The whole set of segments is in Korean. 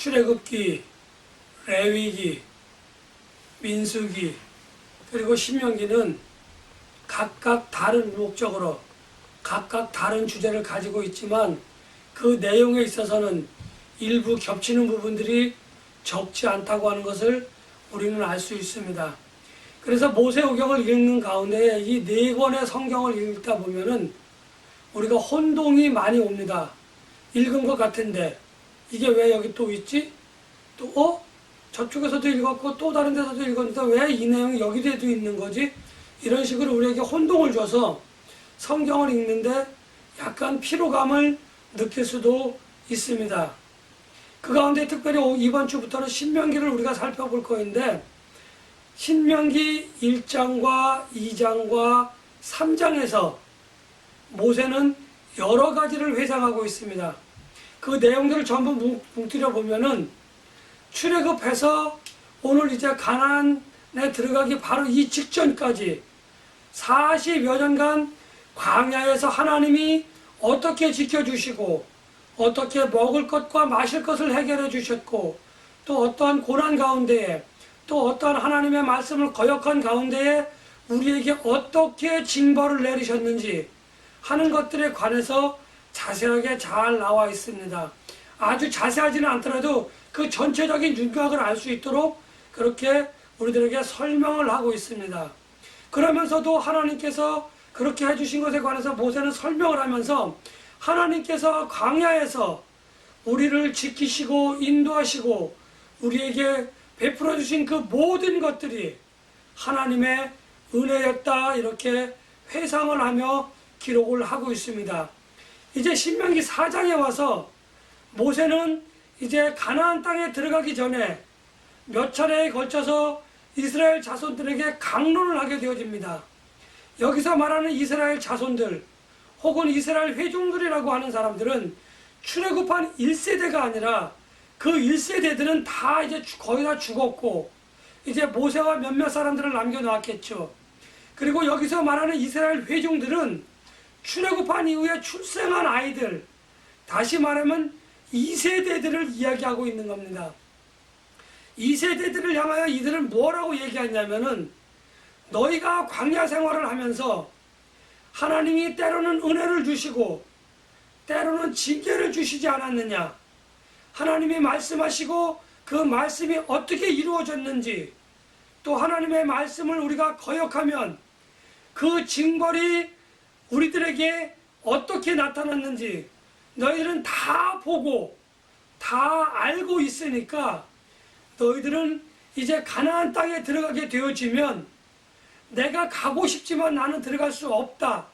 출애굽기, 레위기, 민수기, 그리고 신명기는 각각 다른 목적으로 각각 다른 주제를 가지고 있지만 그 내용에 있어서는 일부 겹치는 부분들이 적지 않다고 하는 것을 우리는 알 수 있습니다. 그래서 모세오경을 읽는 가운데 이 네 권의 성경을 읽다 보면은 우리가 혼동이 많이 옵니다. 읽은 것 같은데 이게 왜 여기 또 있지? 또 저쪽에서도 읽었고 또 다른 데서도 읽었는데 왜 이 내용이 여기에도 있는 거지? 이런 식으로 우리에게 혼동을 줘서 성경을 읽는데 약간 피로감을 느낄 수도 있습니다. 그 가운데 특별히 이번 주부터는 신명기를 우리가 살펴볼 거인데 신명기 1장과 2장과 3장에서 모세는 여러 가지를 회상하고 있습니다. 그 내용들을 전부 뭉뜨려 보면은 출애굽해서 오늘 이제 가나안에 들어가기 바로 이 직전까지 40여 년간 광야에서 하나님이 어떻게 지켜주시고 어떻게 먹을 것과 마실 것을 해결해 주셨고 또 어떠한 고난 가운데에 또 어떠한 하나님의 말씀을 거역한 가운데에 우리에게 어떻게 징벌을 내리셨는지 하는 것들에 관해서 자세하게 잘 나와 있습니다. 아주 자세하지는 않더라도 그 전체적인 윤곽을 알 수 있도록 그렇게 우리들에게 설명을 하고 있습니다. 그러면서도 하나님께서 그렇게 해주신 것에 관해서 모세는 설명을 하면서 하나님께서 광야에서 우리를 지키시고 인도하시고 우리에게 베풀어 주신 그 모든 것들이 하나님의 은혜였다 이렇게 회상을 하며 기록을 하고 있습니다. 이제 신명기 4장에 와서 모세는 이제 가나안 땅에 들어가기 전에 몇 차례에 걸쳐서 이스라엘 자손들에게 강론을 하게 되어집니다. 여기서 말하는 이스라엘 자손들 혹은 이스라엘 회중들이라고 하는 사람들은 출애굽한 1세대가 아니라 그 1세대들은 다 이제 거의 다 죽었고 이제 모세와 몇몇 사람들을 남겨놓았겠죠. 그리고 여기서 말하는 이스라엘 회중들은 출애굽한 이후에 출생한 아이들, 다시 말하면 2세대들을 이야기하고 있는 겁니다. 2세대들을 향하여 이들은 뭐라고 얘기하냐면은 너희가 광야 생활을 하면서 하나님이 때로는 은혜를 주시고 때로는 징계를 주시지 않았느냐? 하나님이 말씀하시고 그 말씀이 어떻게 이루어졌는지 또 하나님의 말씀을 우리가 거역하면 그 징벌이 우리들에게 어떻게 나타났는지 너희들은 다 보고 다 알고 있으니까 너희들은 이제 가나안 땅에 들어가게 되어지면 내가 가고 싶지만 나는 들어갈 수 없다.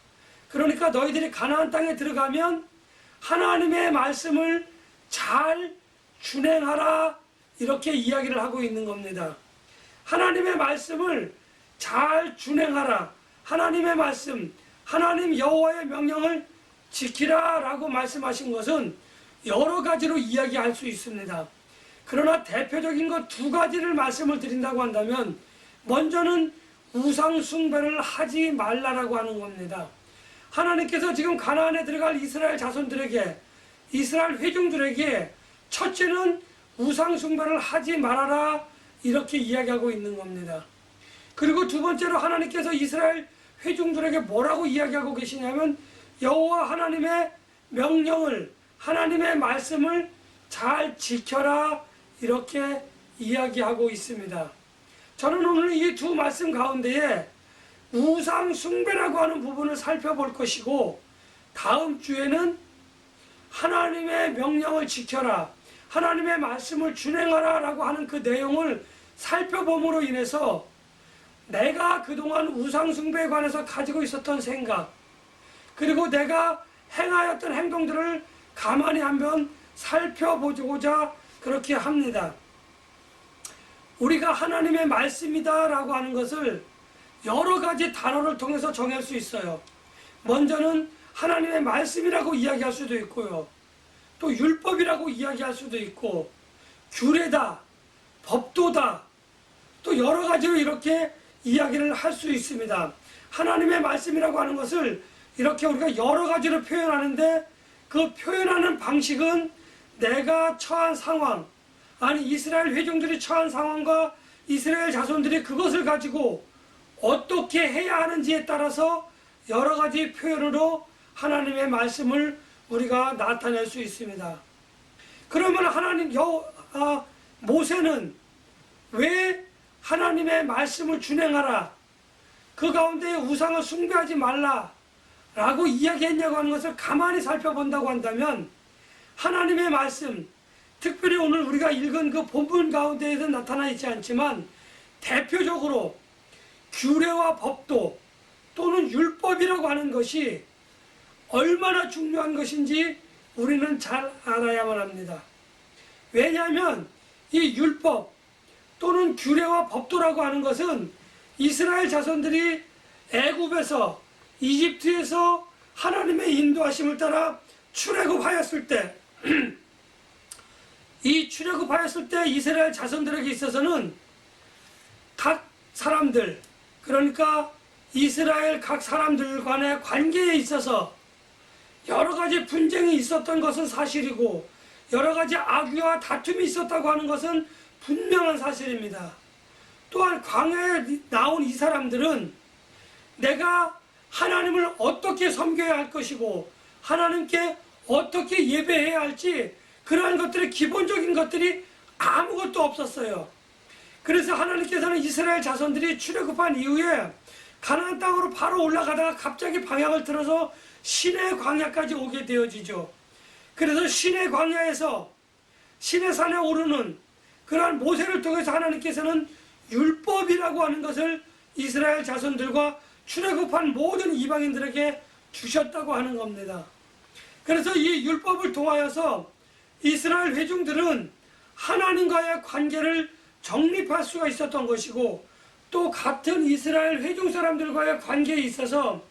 그러니까 너희들이 가나안 땅에 들어가면 하나님의 말씀을 잘 준행하라 이렇게 이야기를 하고 있는 겁니다. 하나님의 말씀을 잘 준행하라. 하나님의 말씀, 하나님 여호와의 명령을 지키라 라고 말씀하신 것은 여러 가지로 이야기할 수 있습니다. 그러나 대표적인 것 두 가지를 말씀을 드린다고 한다면 먼저는 우상 숭배를 하지 말라라고 하는 겁니다. 하나님께서 지금 가나안에 들어갈 이스라엘 자손들에게 이스라엘 회중들에게 첫째는 우상 숭배를 하지 말아라 이렇게 이야기하고 있는 겁니다. 그리고 두 번째로 하나님께서 이스라엘 회중들에게 뭐라고 이야기하고 계시냐면 여호와 하나님의 명령을 하나님의 말씀을 잘 지켜라 이렇게 이야기하고 있습니다. 저는 오늘 이 두 말씀 가운데에 우상 숭배라고 하는 부분을 살펴볼 것이고 다음 주에는 하나님의 명령을 지켜라 하나님의 말씀을 준행하라 라고 하는 그 내용을 살펴봄으로 인해서 내가 그동안 우상 숭배에 관해서 가지고 있었던 생각 그리고 내가 행하였던 행동들을 가만히 한번 살펴보고자 그렇게 합니다. 우리가 하나님의 말씀이다 라고 하는 것을 여러 가지 단어를 통해서 정할 수 있어요. 먼저는 하나님의 말씀이라고 이야기할 수도 있고요. 또 율법이라고 이야기할 수도 있고 규례다, 법도다 또 여러 가지로 이렇게 이야기를 할 수 있습니다. 하나님의 말씀이라고 하는 것을 이렇게 우리가 여러 가지로 표현하는데 그 표현하는 방식은 내가 처한 상황 아니 이스라엘 회중들이 처한 상황과 이스라엘 자손들이 그것을 가지고 어떻게 해야 하는지에 따라서 여러 가지 표현으로 하나님의 말씀을 우리가 나타낼 수 있습니다. 그러면 모세는 왜 하나님의 말씀을 준행하라, 그 가운데 우상을 숭배하지 말라 라고 이야기했냐고 하는 것을 가만히 살펴본다고 한다면, 하나님의 말씀, 특별히 오늘 우리가 읽은 그 본문 가운데에서 나타나 있지 않지만 대표적으로 규례와 법도 또는 율법이라고 하는 것이 얼마나 중요한 것인지 우리는 잘 알아야만 합니다. 왜냐하면 이 율법 또는 규례와 법도라고 하는 것은 이스라엘 자손들이 애굽에서, 이집트에서 하나님의 인도하심을 따라 출애굽하였을 때 이 출애굽하였을 때 이스라엘 자손들에게 있어서는 각 사람들, 그러니까 이스라엘 각 사람들 간의 관계에 있어서 여러 가지 분쟁이 있었던 것은 사실이고 여러 가지 악유와 다툼이 있었다고 하는 것은 분명한 사실입니다. 또한 광야에 나온 이 사람들은 내가 하나님을 어떻게 섬겨야 할 것이고 하나님께 어떻게 예배해야 할지 그러한 것들의 기본적인 것들이 아무것도 없었어요. 그래서 하나님께서는 이스라엘 자손들이 출애굽한 이후에 가나안 땅으로 바로 올라가다가 갑자기 방향을 틀어서 시내 광야까지 오게 되어지죠. 그래서 시내 광야에서 시내 산에 오르는 그러한 모세를 통해서 하나님께서는 율법이라고 하는 것을 이스라엘 자손들과 출애굽한 모든 이방인들에게 주셨다고 하는 겁니다. 그래서 이 율법을 통하여서 이스라엘 회중들은 하나님과의 관계를 정립할 수가 있었던 것이고, 또 같은 이스라엘 회중 사람들과의 관계에 있어서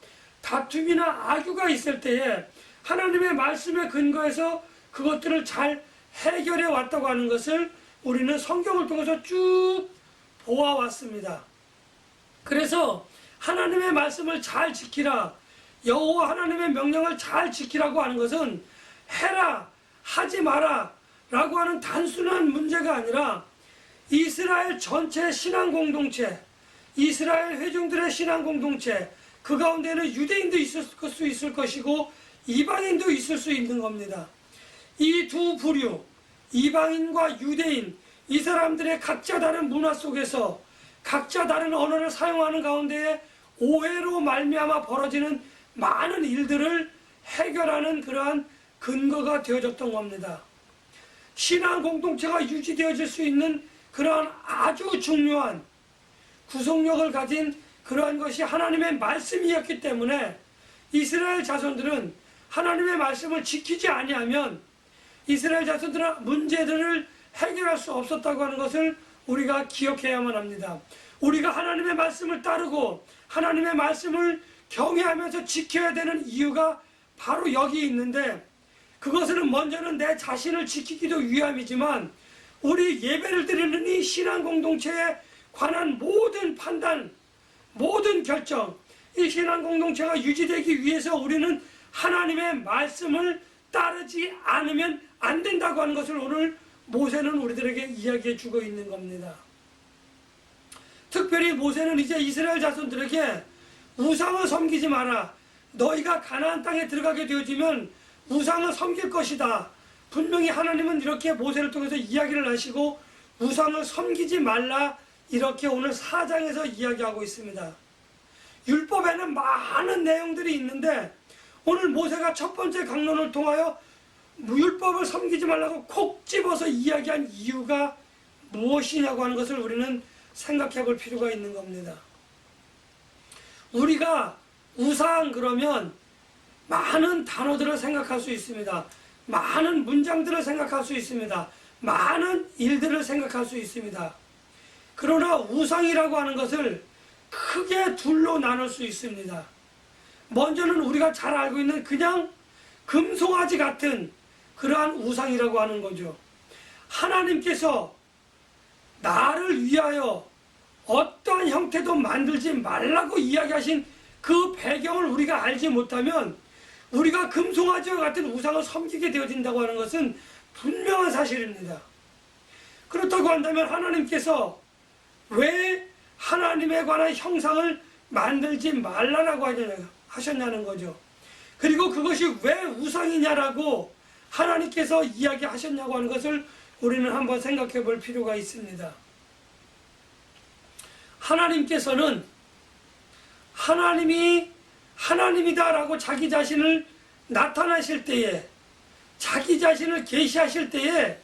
다툼이나 악유가 있을 때에 하나님의 말씀에 근거해서 그것들을 잘 해결해 왔다고 하는 것을 우리는 성경을 통해서 쭉 보아왔습니다. 그래서 하나님의 말씀을 잘 지키라, 여호와 하나님의 명령을 잘 지키라고 하는 것은 해라, 하지 마라 라고 하는 단순한 문제가 아니라 이스라엘 전체 신앙 공동체, 이스라엘 회중들의 신앙 공동체, 그 가운데는 유대인도 있을 수 있을 것이고 이방인도 있을 수 있는 겁니다. 이 두 부류, 이방인과 유대인, 이 사람들의 각자 다른 문화 속에서 각자 다른 언어를 사용하는 가운데에 오해로 말미암아 벌어지는 많은 일들을 해결하는 그러한 근거가 되어졌던 겁니다. 신앙 공동체가 유지되어질 수 있는 그러한 아주 중요한 구속력을 가진 그러한 것이 하나님의 말씀이었기 때문에 이스라엘 자손들은 하나님의 말씀을 지키지 아니하면 이스라엘 자손들은 문제들을 해결할 수 없었다고 하는 것을 우리가 기억해야만 합니다. 우리가 하나님의 말씀을 따르고 하나님의 말씀을 경외하면서 지켜야 되는 이유가 바로 여기 있는데, 그것은 먼저는 내 자신을 지키기도 위함이지만 우리 예배를 드리는 이 신앙 공동체에 관한 모든 판단, 모든 결정, 이 신앙 공동체가 유지되기 위해서 우리는 하나님의 말씀을 따르지 않으면 안 된다고 하는 것을 오늘 모세는 우리들에게 이야기해 주고 있는 겁니다. 특별히 모세는 이제 이스라엘 자손들에게 우상을 섬기지 마라, 너희가 가나안 땅에 들어가게 되어지면 우상을 섬길 것이다. 분명히 하나님은 이렇게 모세를 통해서 이야기를 하시고 우상을 섬기지 말라, 이렇게 오늘 4장에서 이야기하고 있습니다. 율법에는 많은 내용들이 있는데 오늘 모세가 첫 번째 강론을 통하여 율법을 섬기지 말라고 콕 집어서 이야기한 이유가 무엇이냐고 하는 것을 우리는 생각해 볼 필요가 있는 겁니다. 우리가 우상 그러면 많은 단어들을 생각할 수 있습니다. 많은 문장들을 생각할 수 있습니다. 많은 일들을 생각할 수 있습니다. 그러나 우상이라고 하는 것을 크게 둘로 나눌 수 있습니다. 먼저는 우리가 잘 알고 있는 그냥 금송아지 같은 그러한 우상이라고 하는 거죠. 하나님께서 나를 위하여 어떠한 형태도 만들지 말라고 이야기하신 그 배경을 우리가 알지 못하면 우리가 금송아지와 같은 우상을 섬기게 되어진다고 하는 것은 분명한 사실입니다. 그렇다고 한다면 하나님께서 왜 하나님에 관한 형상을 만들지 말라라고 하셨냐는 거죠. 그리고 그것이 왜 우상이냐라고 하나님께서 이야기하셨냐고 하는 것을 우리는 한번 생각해 볼 필요가 있습니다. 하나님께서는 하나님이 하나님이다라고 자기 자신을 나타나실 때에, 자기 자신을 계시하실 때에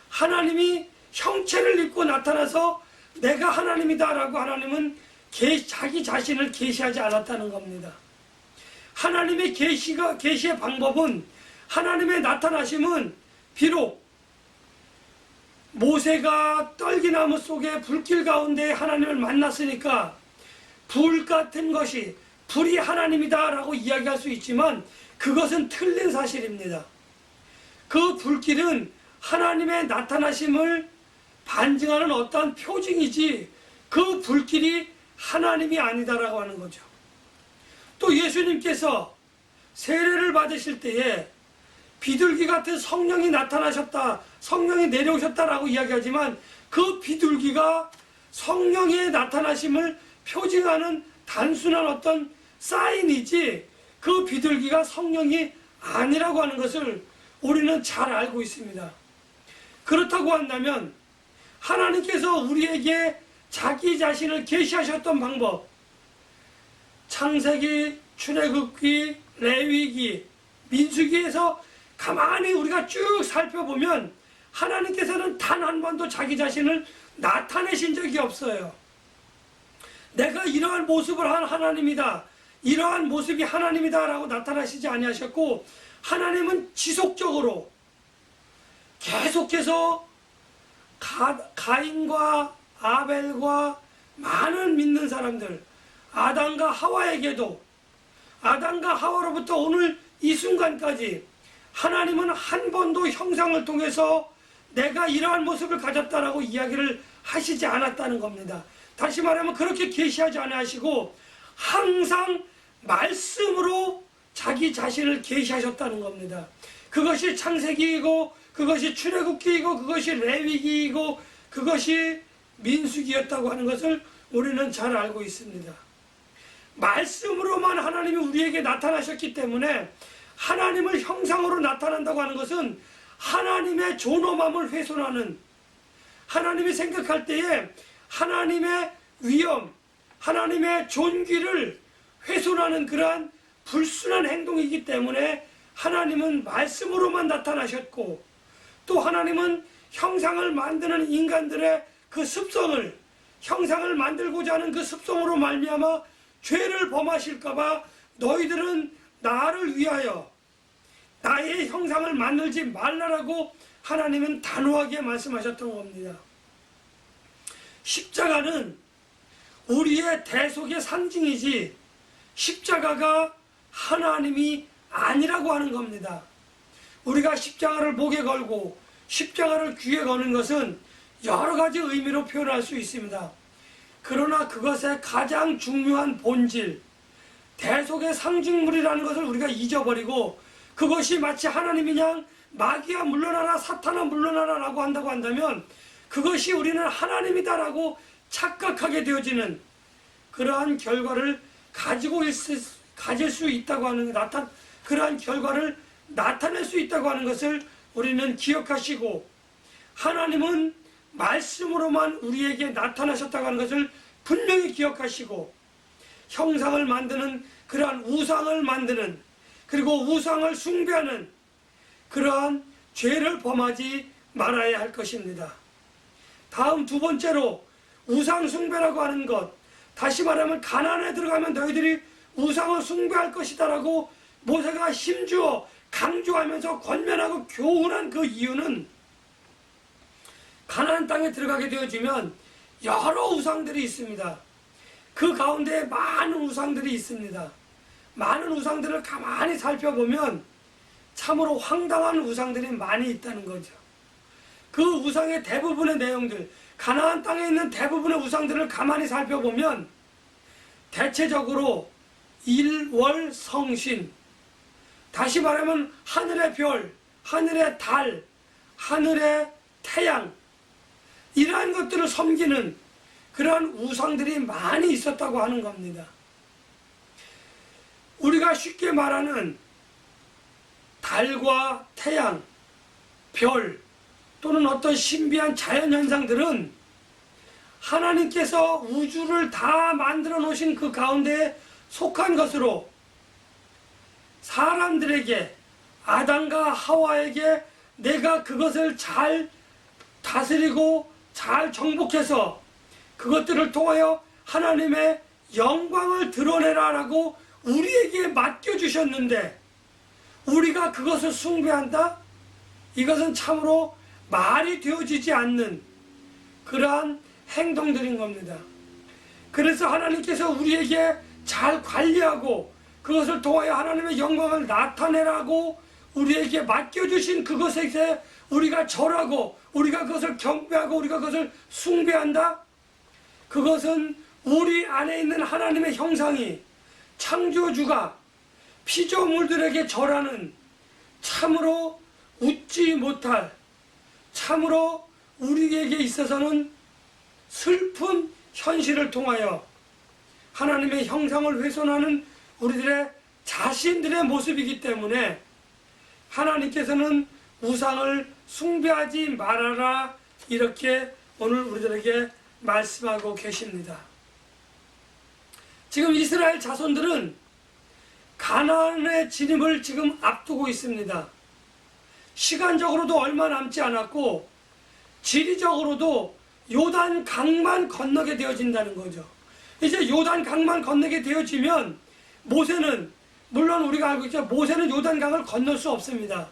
하나님이 형체를 입고 나타나서 내가 하나님이다라고 하나님은 자기 자신을 계시하지 않았다는 겁니다. 하나님의 계시의 방법은, 하나님의 나타나심은 비록 모세가 떨기나무 속에 불길 가운데 하나님을 만났으니까 불 같은 것이, 불이 하나님이다 라고 이야기할 수 있지만 그것은 틀린 사실입니다. 그 불길은 하나님의 나타나심을 반증하는 어떠한 표징이지 그 불길이 하나님이 아니다라고 하는 거죠. 또 예수님께서 세례를 받으실 때에 비둘기 같은 성령이 나타나셨다, 성령이 내려오셨다라고 이야기하지만 그 비둘기가 성령의 나타나심을 표징하는 단순한 어떤 사인이지 그 비둘기가 성령이 아니라고 하는 것을 우리는 잘 알고 있습니다. 그렇다고 한다면 하나님께서 우리에게 자기 자신을 계시하셨던 방법, 창세기, 출애굽기, 레위기, 민수기에서 가만히 우리가 쭉 살펴보면 하나님께서는 단 한 번도 자기 자신을 나타내신 적이 없어요. 내가 이러한 모습을 한 하나님이다, 이러한 모습이 하나님이다 라고 나타나시지 아니하셨고, 하나님은 지속적으로 계속해서 가인과 아벨과 많은 믿는 사람들, 아담과 하와에게도, 아담과 하와로부터 오늘 이 순간까지 하나님은 한 번도 형상을 통해서 내가 이러한 모습을 가졌다라고 이야기를 하시지 않았다는 겁니다. 다시 말하면 그렇게 계시하지 않으시고 항상 말씀으로 자기 자신을 계시하셨다는 겁니다. 그것이 창세기이고, 그것이 출애굽기이고, 그것이 레위기이고, 그것이 민수기였다고 하는 것을 우리는 잘 알고 있습니다. 말씀으로만 하나님이 우리에게 나타나셨기 때문에 하나님을 형상으로 나타난다고 하는 것은 하나님의 존엄함을 훼손하는, 하나님이 생각할 때에 하나님의 위엄, 하나님의 존귀를 훼손하는 그러한 불순한 행동이기 때문에 하나님은 말씀으로만 나타나셨고, 또 하나님은 형상을 만드는 인간들의 그 습성을, 형상을 만들고자 하는 그 습성으로 말미암아 죄를 범하실까봐 너희들은 나를 위하여 나의 형상을 만들지 말라라고 하나님은 단호하게 말씀하셨던 겁니다. 십자가는 우리의 대속의 상징이지 십자가가 하나님이 아니라고 하는 겁니다. 우리가 십자가를 목에 걸고 십자가를 귀에 거는 것은 여러 가지 의미로 표현할 수 있습니다. 그러나 그것의 가장 중요한 본질, 대속의 상징물이라는 것을 우리가 잊어버리고 그것이 마치 하나님이냐, 마귀야 물러나라, 사탄아 물러나라 라고 한다고 한다면 그것이 우리는 하나님이다라고 착각하게 되어지는 그러한 결과를 가질 수 있다고 하는, 그러한 결과를 나타낼 수 있다고 하는 것을 우리는 기억하시고, 하나님은 말씀으로만 우리에게 나타나셨다고 하는 것을 분명히 기억하시고, 형상을 만드는 그러한 우상을 만드는, 그리고 우상을 숭배하는 그러한 죄를 범하지 말아야 할 것입니다. 다음 두 번째로 우상 숭배라고 하는 것, 다시 말하면 가나안에 들어가면 너희들이 우상을 숭배할 것이다 라고 모세가 힘주어 강조하면서 권면하고 교훈한 그 이유는, 가나안 땅에 들어가게 되어지면 여러 우상들이 있습니다. 그 가운데 많은 우상들이 있습니다. 많은 우상들을 가만히 살펴보면 참으로 황당한 우상들이 많이 있다는 거죠. 그 우상의 대부분의 내용들, 가나안 땅에 있는 대부분의 우상들을 가만히 살펴보면 대체적으로 일월성신, 다시 말하면 하늘의 별, 하늘의 달, 하늘의 태양, 이러한 것들을 섬기는 그러한 우상들이 많이 있었다고 하는 겁니다. 우리가 쉽게 말하는 달과 태양, 별 또는 어떤 신비한 자연현상들은 하나님께서 우주를 다 만들어 놓으신 그 가운데에 속한 것으로 사람들에게, 아담과 하와에게 내가 그것을 잘 다스리고 잘 정복해서 그것들을 통하여 하나님의 영광을 드러내라 라고 우리에게 맡겨주셨는데 우리가 그것을 숭배한다? 이것은 참으로 말이 되어지지 않는 그러한 행동들인 겁니다. 그래서 하나님께서 우리에게 잘 관리하고 그것을 통하여 하나님의 영광을 나타내라고 우리에게 맡겨주신 그것에 우리가 절하고 우리가 그것을 경배하고 우리가 그것을 숭배한다? 그것은 우리 안에 있는 하나님의 형상이 창조주가 피조물들에게 절하는 참으로 웃지 못할, 참으로 우리에게 있어서는 슬픈 현실을 통하여 하나님의 형상을 훼손하는 우리들의 자신들의 모습이기 때문에 하나님께서는 우상을 숭배하지 말아라 이렇게 오늘 우리들에게 말씀하고 계십니다. 지금 이스라엘 자손들은 가나안의 진입을 지금 앞두고 있습니다. 시간적으로도 얼마 남지 않았고 지리적으로도 요단 강만 건너게 되어진다는 거죠. 이제 요단 강만 건너게 되어지면 모세는, 물론 우리가 알고 있죠, 모세는 요단 강을 건널 수 없습니다.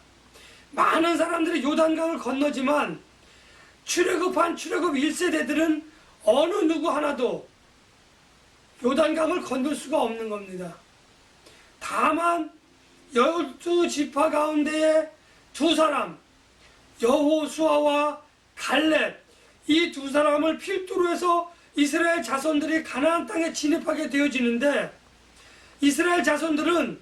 많은 사람들이 요단 강을 건너지만 출애굽한 출애굽 1세대들은 어느 누구 하나도 요단 강을 건널 수가 없는 겁니다. 다만 12지파 가운데에 두 사람, 여호수아와 갈렙, 이 두 사람을 필두로 해서 이스라엘 자손들이 가나안 땅에 진입하게 되어지는데, 이스라엘 자손들은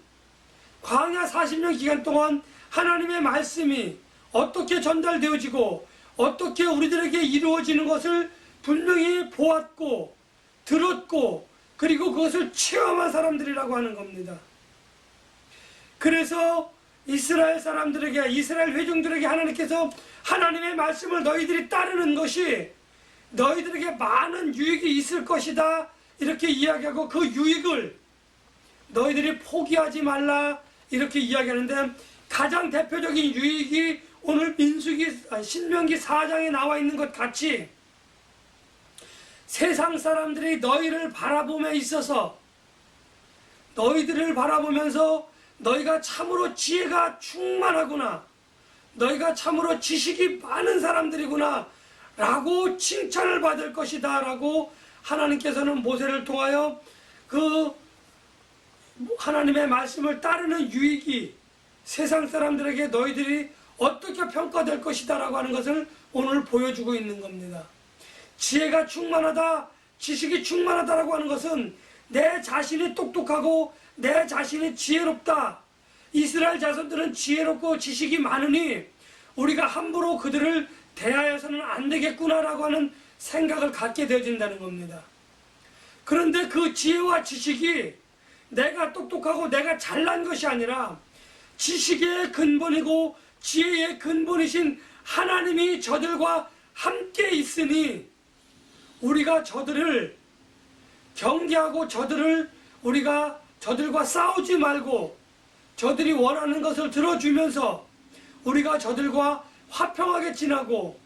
광야 40년 기간 동안 하나님의 말씀이 어떻게 전달되어지고 어떻게 우리들에게 이루어지는 것을 분명히 보았고 들었고 그리고 그것을 체험한 사람들이라고 하는 겁니다. 그래서 이스라엘 사람들에게, 이스라엘 회중들에게 하나님께서 하나님의 말씀을 너희들이 따르는 것이 너희들에게 많은 유익이 있을 것이다 이렇게 이야기하고 그 유익을 너희들이 포기하지 말라 이렇게 이야기하는데, 가장 대표적인 유익이 오늘 신명기 4장에 나와 있는 것 같이 세상 사람들이 너희를 바라봄에 있어서 너희들을 바라보면서 너희가 참으로 지혜가 충만하구나, 너희가 참으로 지식이 많은 사람들이구나 라고 칭찬을 받을 것이다 라고 하나님께서는 모세를 통하여 그 하나님의 말씀을 따르는 유익이 세상 사람들에게 너희들이 어떻게 평가될 것이다 라고 하는 것을 오늘 보여주고 있는 겁니다. 지혜가 충만하다, 지식이 충만하다라고 하는 것은 내 자신이 똑똑하고 내 자신이 지혜롭다, 이스라엘 자손들은 지혜롭고 지식이 많으니 우리가 함부로 그들을 대하여서는 안 되겠구나라고 하는 생각을 갖게 되어진다는 겁니다. 그런데 그 지혜와 지식이 내가 똑똑하고 내가 잘난 것이 아니라 지식의 근본이고 지혜의 근본이신 하나님이 저들과 함께 있으니 우리가 저들을 경계하고 우리가 저들과 싸우지 말고 저들이 원하는 것을 들어주면서 우리가 저들과 화평하게 지나고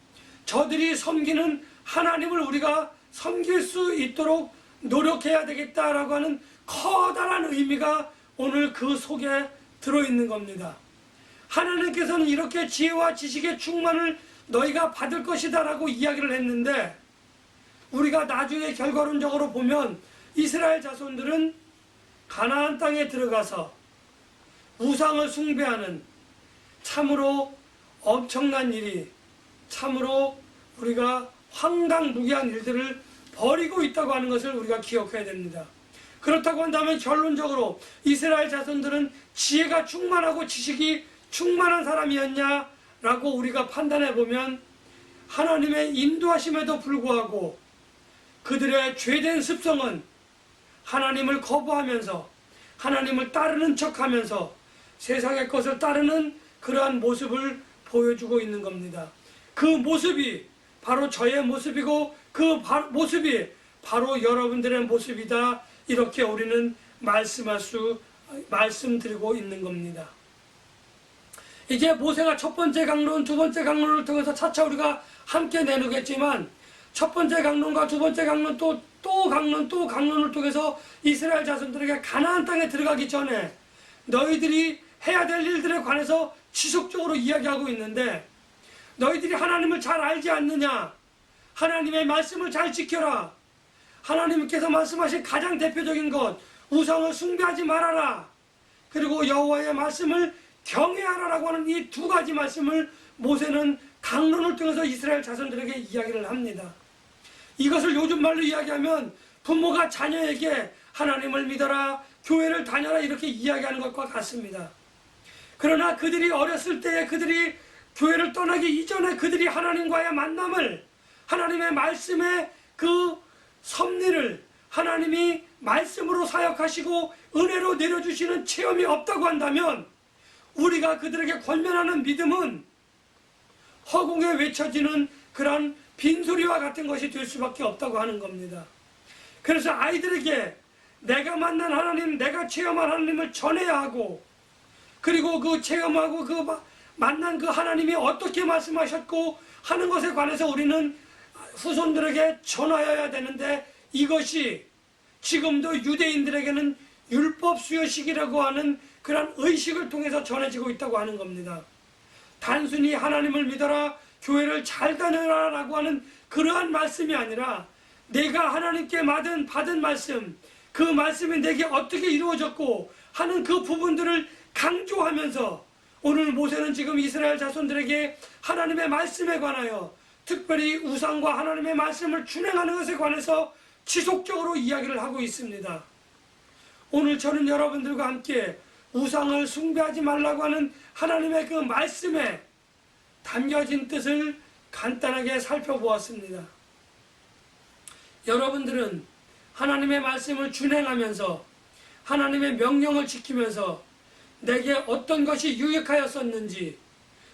저들이 섬기는 하나님을 우리가 섬길 수 있도록 노력해야 되겠다라고 하는 커다란 의미가 오늘 그 속에 들어있는 겁니다. 하나님께서는 이렇게 지혜와 지식의 충만을 너희가 받을 것이다 라고 이야기를 했는데, 우리가 나중에 결과론적으로 보면 이스라엘 자손들은 가나안 땅에 들어가서 우상을 숭배하는 참으로 엄청난 일이, 참으로 우리가 황당무계한 일들을 벌이고 있다고 하는 것을 우리가 기억해야 됩니다. 그렇다고 한다면 결론적으로 이스라엘 자손들은 지혜가 충만하고 지식이 충만한 사람이었냐라고 우리가 판단해 보면 하나님의 인도하심에도 불구하고 그들의 죄된 습성은 하나님을 거부하면서 하나님을 따르는 척하면서 세상의 것을 따르는 그러한 모습을 보여주고 있는 겁니다. 그 모습이 바로 저의 모습이고 그 모습이 바로 여러분들의 모습이다. 이렇게 우리는 말씀드리고 있는 겁니다. 이제 모세가 첫 번째 강론, 두 번째 강론을 통해서 차차 우리가 함께 내놓겠지만 첫 번째 강론과 두 번째 강론 또 강론을 통해서 이스라엘 자손들에게 가나안 땅에 들어가기 전에 너희들이 해야 될 일들에 관해서 지속적으로 이야기하고 있는데 너희들이 하나님을 잘 알지 않느냐? 하나님의 말씀을 잘 지켜라. 하나님께서 말씀하신 가장 대표적인 것, 우상을 숭배하지 말아라. 그리고 여호와의 말씀을 경외하라라고 하는 이 두 가지 말씀을 모세는 강론을 통해서 이스라엘 자손들에게 이야기를 합니다. 이것을 요즘 말로 이야기하면 부모가 자녀에게 하나님을 믿어라, 교회를 다녀라 이렇게 이야기하는 것과 같습니다. 그러나 그들이 어렸을 때에 그들이 교회를 떠나기 이전에 그들이 하나님과의 만남을, 하나님의 말씀의 그 섭리를 하나님이 말씀으로 사역하시고 은혜로 내려주시는 체험이 없다고 한다면 우리가 그들에게 권면하는 믿음은 허공에 외쳐지는 그런 빈소리와 같은 것이 될 수밖에 없다고 하는 겁니다. 그래서 아이들에게 내가 만난 하나님, 내가 체험한 하나님을 전해야 하고, 그리고 그 체험하고 그 만난 그 하나님이 어떻게 말씀하셨고 하는 것에 관해서 우리는 후손들에게 전하여야 되는데, 이것이 지금도 유대인들에게는 율법 수요식이라고 하는 그런 의식을 통해서 전해지고 있다고 하는 겁니다. 단순히 하나님을 믿어라, 교회를 잘 다녀라 라고 하는 그러한 말씀이 아니라 내가 하나님께 받은 말씀, 그 말씀이 내게 어떻게 이루어졌고 하는 그 부분들을 강조하면서 오늘 모세는 지금 이스라엘 자손들에게 하나님의 말씀에 관하여, 특별히 우상과 하나님의 말씀을 준행하는 것에 관해서 지속적으로 이야기를 하고 있습니다. 오늘 저는 여러분들과 함께 우상을 숭배하지 말라고 하는 하나님의 그 말씀에 담겨진 뜻을 간단하게 살펴보았습니다. 여러분들은 하나님의 말씀을 준행하면서 하나님의 명령을 지키면서 내게 어떤 것이 유익하였었는지,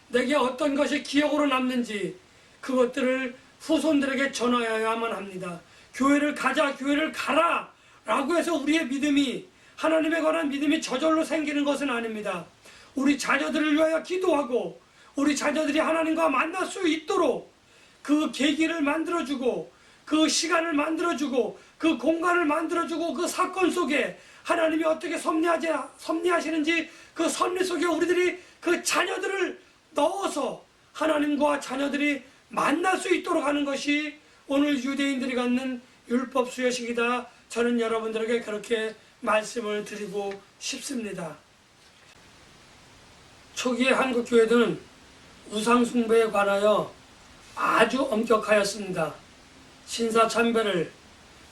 내게 어떤 것이 기억으로 남는지 그것들을 후손들에게 전하여야만 합니다. 교회를 가자, 교회를 가라 라고 해서 우리의 믿음이, 하나님에 관한 믿음이 저절로 생기는 것은 아닙니다. 우리 자녀들을 위하여 기도하고 우리 자녀들이 하나님과 만날 수 있도록 그 계기를 만들어주고 그 시간을 만들어주고 그 공간을 만들어주고 그 사건 속에 하나님이 어떻게 섭리하시는지 그 섭리 속에 우리들이 그 자녀들을 넣어서 하나님과 자녀들이 만날 수 있도록 하는 것이 오늘 유대인들이 갖는 율법 수요식이다. 저는 여러분들에게 그렇게 말씀을 드리고 싶습니다. 초기의 한국 교회들은 우상 숭배에 관하여 아주 엄격하였습니다. 신사참배를,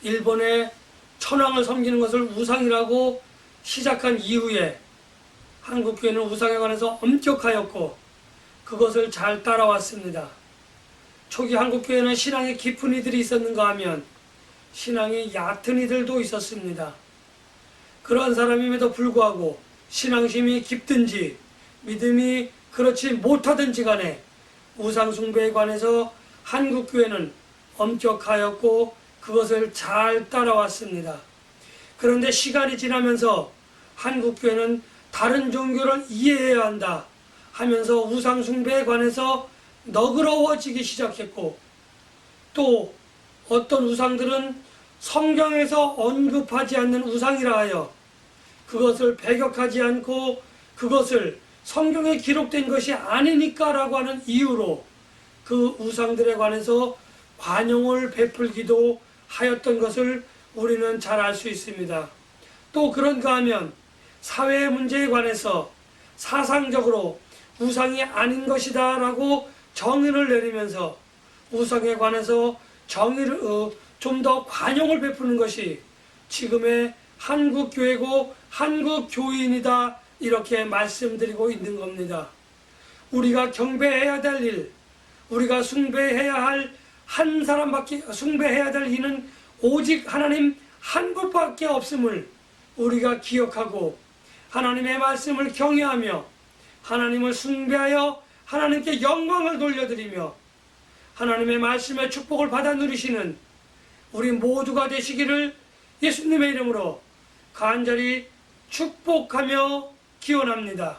일본의 천황을 섬기는 것을 우상이라고 시작한 이후에 한국 교회는 우상에 관해서 엄격하였고 그것을 잘 따라왔습니다. 초기 한국 교회는 신앙이 깊은 이들이 있었는가 하면 신앙이 얕은 이들도 있었습니다. 그러한 사람임에도 불구하고 신앙심이 깊든지 믿음이 그렇지 못하든지 간에 우상 숭배에 관해서 한국 교회는 엄격하였고 그것을 잘 따라왔습니다. 그런데 시간이 지나면서 한국 교회는 다른 종교를 이해해야 한다 하면서 우상 숭배에 관해서 너그러워지기 시작했고, 또 어떤 우상들은 성경에서 언급하지 않는 우상이라 하여 그것을 배격하지 않고 그것을 성경에 기록된 것이 아니니까 라고 하는 이유로 그 우상들에 관해서 관용을 베풀기도 하였던 것을 우리는 잘 알 수 있습니다. 또 그런가 하면 사회의 문제에 관해서 사상적으로 우상이 아닌 것이다 라고 정의를 내리면서 우상에 관해서 정의를 좀 더 관용을 베푸는 것이 지금의 한국 교회고 한국 교인이다 이렇게 말씀드리고 있는 겁니다. 우리가 경배해야 될 일, 우리가 숭배해야 할 한 사람밖에, 숭배해야 될 이는 오직 하나님 한 분밖에 없음을 우리가 기억하고 하나님의 말씀을 경외하며 하나님을 숭배하여 하나님께 영광을 돌려드리며 하나님의 말씀의 축복을 받아 누리시는 우리 모두가 되시기를 예수님의 이름으로 간절히 축복하며 기원합니다.